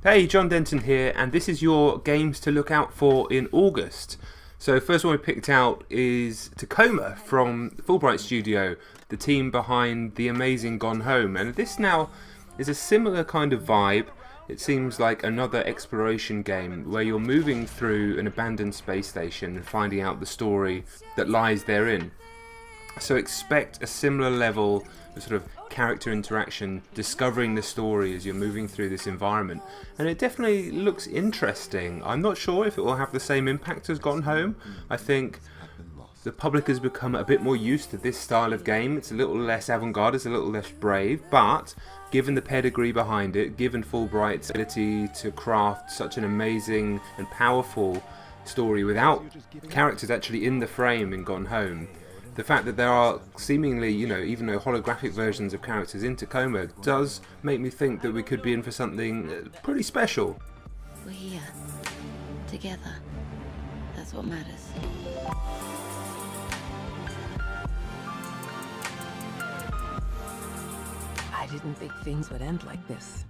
Hey, Jon Denton here, and this is your games to look out for in August. So first one we picked out is Tacoma from Fulbright Studio, the team behind the amazing Gone Home. And this now is a similar kind of vibe. It seems like another exploration game where you're moving through an abandoned space station and finding out the story that lies therein. So expect a similar level of sort of character interaction, discovering the story as you're moving through this environment. And it definitely looks interesting. I'm not sure if it will have the same impact as Gone Home. I think the public has become a bit more used to this style of game. It's a little less avant-garde, it's a little less brave, but given the pedigree behind it, given Fulbright's ability to craft such an amazing and powerful story without characters actually in the frame in Gone Home, the fact that there are seemingly, even though holographic versions of characters in Tacoma does make me think that we could be in for something pretty special. We're here, together. That's what matters. I didn't think things would end like this.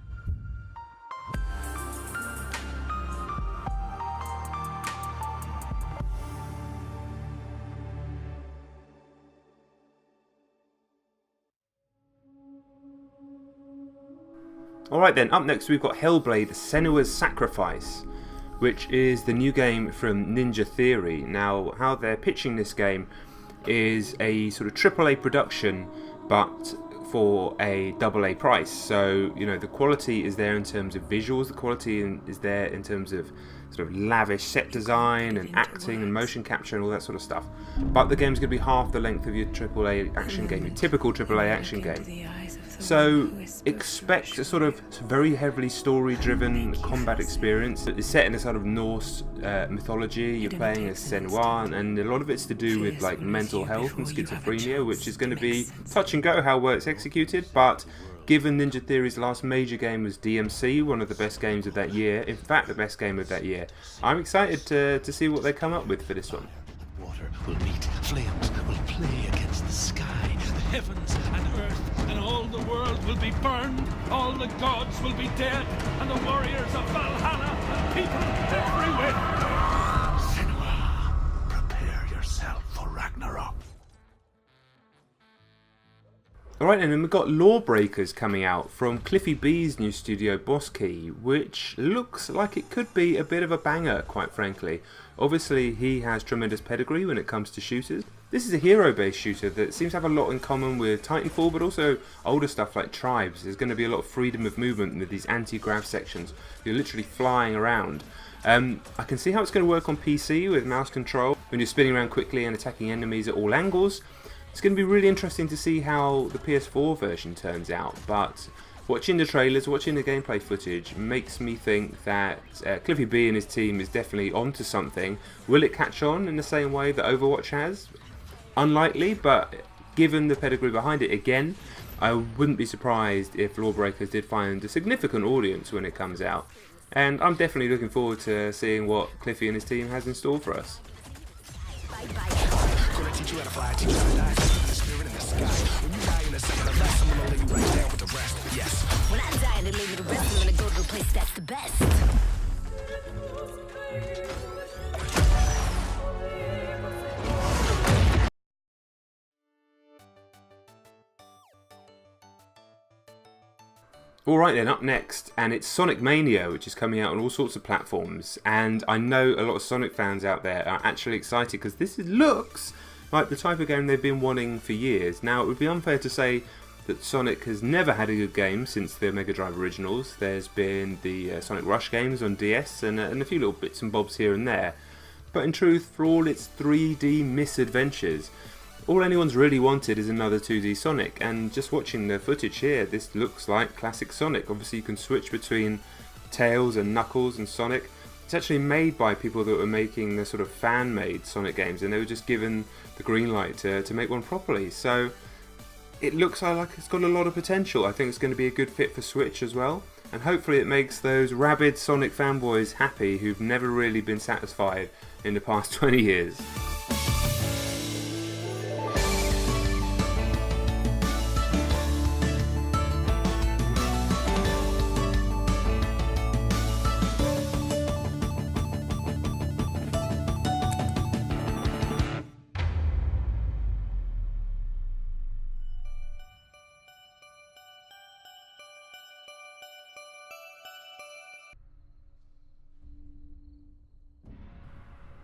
Alright then, up next we've got Hellblade: Senua's Sacrifice, which is the new game from Ninja Theory. Now, how they're pitching this game is a sort of AAA production, but for a AA price. So, the quality is there in terms of visuals, the quality is there in terms of sort of lavish set design and acting and motion capture and all that sort of stuff. But the game's going to be half the length of your AAA action game, your typical AAA action game. So expect a sort of very heavily story-driven combat experience that is set in a sort of Norse mythology. You're playing as Senua, and a lot of it's to do with like mental health and schizophrenia, which is going to be touch and go how well it's executed. But given Ninja Theory's last major game was DMC, one of the best games of that year, in fact the best game of that year, I'm excited to see what they come up with for this one. Water will meet, flames will play against the sky, the heavens and earth, and all the world will be burned, all the gods will be dead, and the warriors of Valhalla and people everywhere. Senua, prepare yourself for Ragnarok. Alright, and then we've got Lawbreakers coming out from Cliffy B's new studio Boss Key, which looks like it could be a bit of a banger, quite frankly. Obviously, he has tremendous pedigree when it comes to shooters. This is a hero-based shooter that seems to have a lot in common with Titanfall, but also older stuff like Tribes. There's going to be a lot of freedom of movement with these anti-grav sections. You're literally flying around. I can see how it's going to work on PC with mouse control when you're spinning around quickly and attacking enemies at all angles. It's going to be really interesting to see how the PS4 version turns out, but watching the trailers, watching the gameplay footage makes me think that Cliffy B and his team is definitely onto something. Will it catch on in the same way that Overwatch has? Unlikely, but given the pedigree behind it, again, I wouldn't be surprised if Lawbreakers did find a significant audience when it comes out. And I'm definitely looking forward to seeing what Cliffy and his team has in store for us. Gonna teach you how to fly, teach you how to die. The spirit in the sky. When you die in the second of less, I'm gonna lay you right down with the rest. Yes. When I die and they leave me the rest, I'm gonna go to a place that's the best. Alright then, up next, and it's Sonic Mania, which is coming out on all sorts of platforms, and I know a lot of Sonic fans out there are actually excited because looks like the type of game they've been wanting for years. Now, it would be unfair to say that Sonic has never had a good game since the Mega Drive originals. There's been the Sonic Rush games on DS and a few little bits and bobs here and there, but in truth, for all its 3D misadventures, all anyone's really wanted is another 2D Sonic, and just watching the footage here, this looks like classic Sonic. Obviously you can switch between Tails and Knuckles and Sonic. It's actually made by people that were making the sort of fan-made Sonic games, and they were just given the green light to make one properly. So it looks like it's got a lot of potential. I think it's going to be a good fit for Switch as well, and hopefully it makes those rabid Sonic fanboys happy who've never really been satisfied in the past 20 years.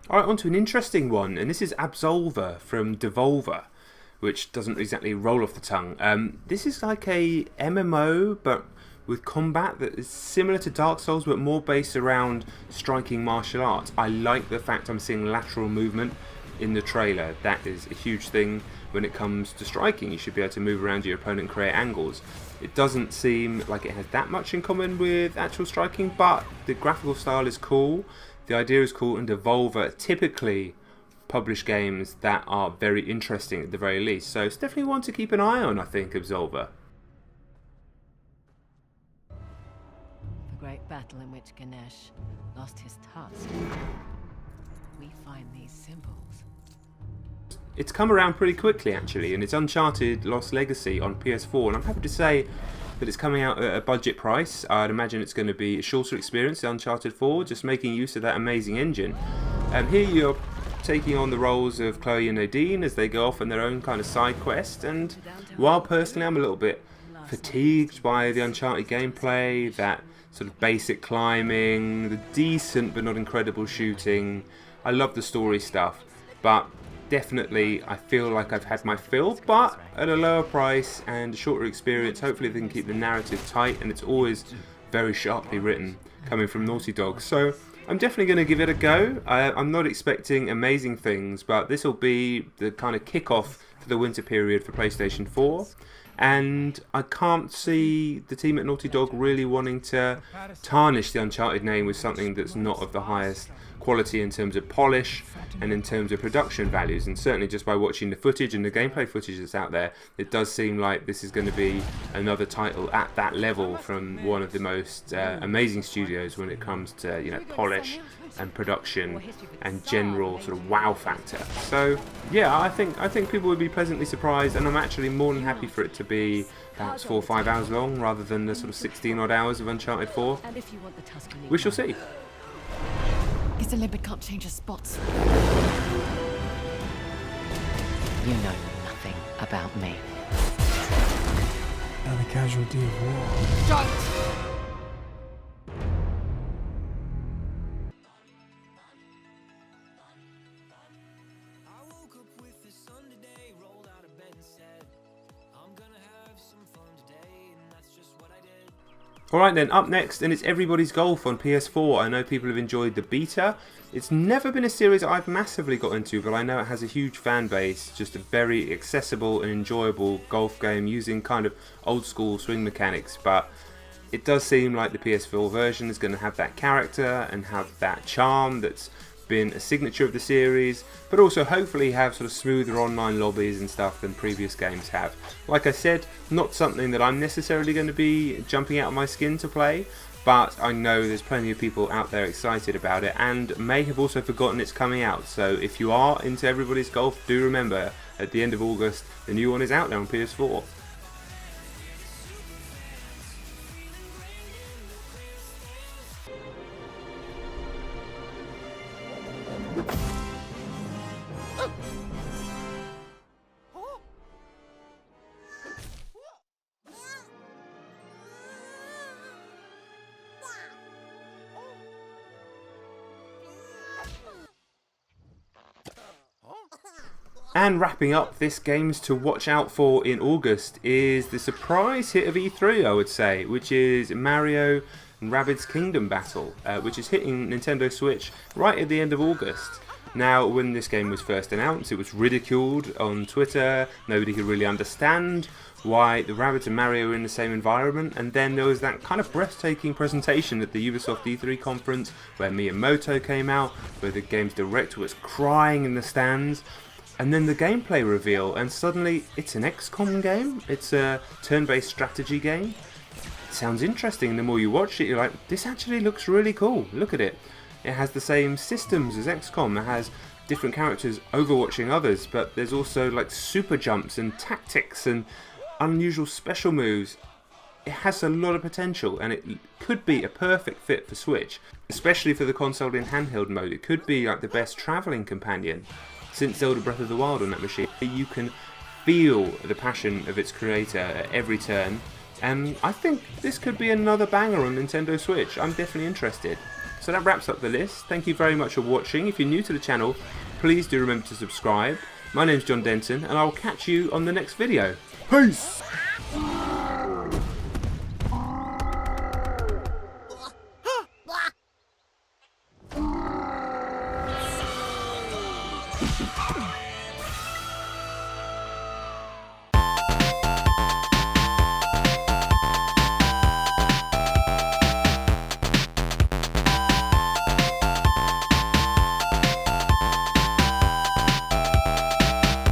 Alright, on to an interesting one, and this is Absolver from Devolver, which doesn't exactly roll off the tongue. This is like a MMO, but with combat that is similar to Dark Souls, but more based around striking martial arts. I like the fact I'm seeing lateral movement in the trailer. That is a huge thing when it comes to striking. You should be able to move around your opponent and create angles. It doesn't seem like it has that much in common with actual striking, but the graphical style is cool, the idea is cool, and Devolver typically publish games that are very interesting at the very least. So it's definitely one to keep an eye on, I think, Absolver. The great battle in which Ganesh lost his tusk. We find these symbols. It's come around pretty quickly actually, and it's Uncharted Lost Legacy on PS4, and I'm happy to say that it's coming out at a budget price. I'd imagine it's going to be a shorter experience than Uncharted 4, just making use of that amazing engine. And here you're taking on the roles of Chloe and Nadine as they go off on their own kind of side quest, and while personally I'm a little bit fatigued by the Uncharted gameplay, that sort of basic climbing, the decent but not incredible shooting, I love the story stuff, but definitely I feel like I've had my fill, but at a lower price and a shorter experience. Hopefully they can keep the narrative tight, and it's always very sharply written coming from Naughty Dog. So I'm definitely going to give it a go. I'm not expecting amazing things, but this will be the kind of kickoff for the winter period for PlayStation 4. And I can't see the team at Naughty Dog really wanting to tarnish the Uncharted name with something that's not of the highest quality in terms of polish and in terms of production values. And certainly just by watching the footage and the gameplay footage that's out there, it does seem like this is going to be another title at that level from one of the most amazing studios when it comes to, you know, polish and production and general sort of wow factor. So yeah, I think people would be pleasantly surprised, and I'm actually more than happy for it to be perhaps 4 or 5 hours long rather than the sort of 16 odd hours of Uncharted 4. We shall see. Guess the limpet can't change his spots. You know nothing about me. Now the casualty of war. Alright then, up next, and it's Everybody's Golf on PS4. I know people have enjoyed the beta. It's never been a series I've massively got into, but I know it has a huge fan base. Just a very accessible and enjoyable golf game using kind of old school swing mechanics, but it does seem like the PS4 version is going to have that character and have that charm that's been a signature of the series, but also hopefully have sort of smoother online lobbies and stuff than previous games have. Like I said, not something that I'm necessarily going to be jumping out of my skin to play, but I know there's plenty of people out there excited about it and may have also forgotten it's coming out. So if you are into Everybody's Golf, do remember at the end of August the new one is out now on PS4. And wrapping up this games to watch out for in August is the surprise hit of E3, I would say, which is Mario and Rabbids Kingdom Battle, which is hitting Nintendo Switch right at the end of August. Now, when this game was first announced, it was ridiculed on Twitter. Nobody could really understand why the Rabbids and Mario were in the same environment, and then there was that kind of breathtaking presentation at the Ubisoft E3 conference where Miyamoto came out, where the game's director was crying in the stands. And then the gameplay reveal, and suddenly it's an XCOM game, it's a turn-based strategy game. It sounds interesting. The more you watch it, you're like, this actually looks really cool, look at it. It has the same systems as XCOM, it has different characters overwatching others, but there's also like super jumps and tactics and unusual special moves. It has a lot of potential, and it could be a perfect fit for Switch, especially for the console in handheld mode. It could be like the best travelling companion since Zelda Breath of the Wild on that machine. You can feel the passion of its creator at every turn, and I think this could be another banger on Nintendo Switch. I'm definitely interested. so that wraps up the list. Thank you very much for watching. If you're new to the channel, please do remember to subscribe. My name's Jon Denton, and I'll catch you on the next video. Peace!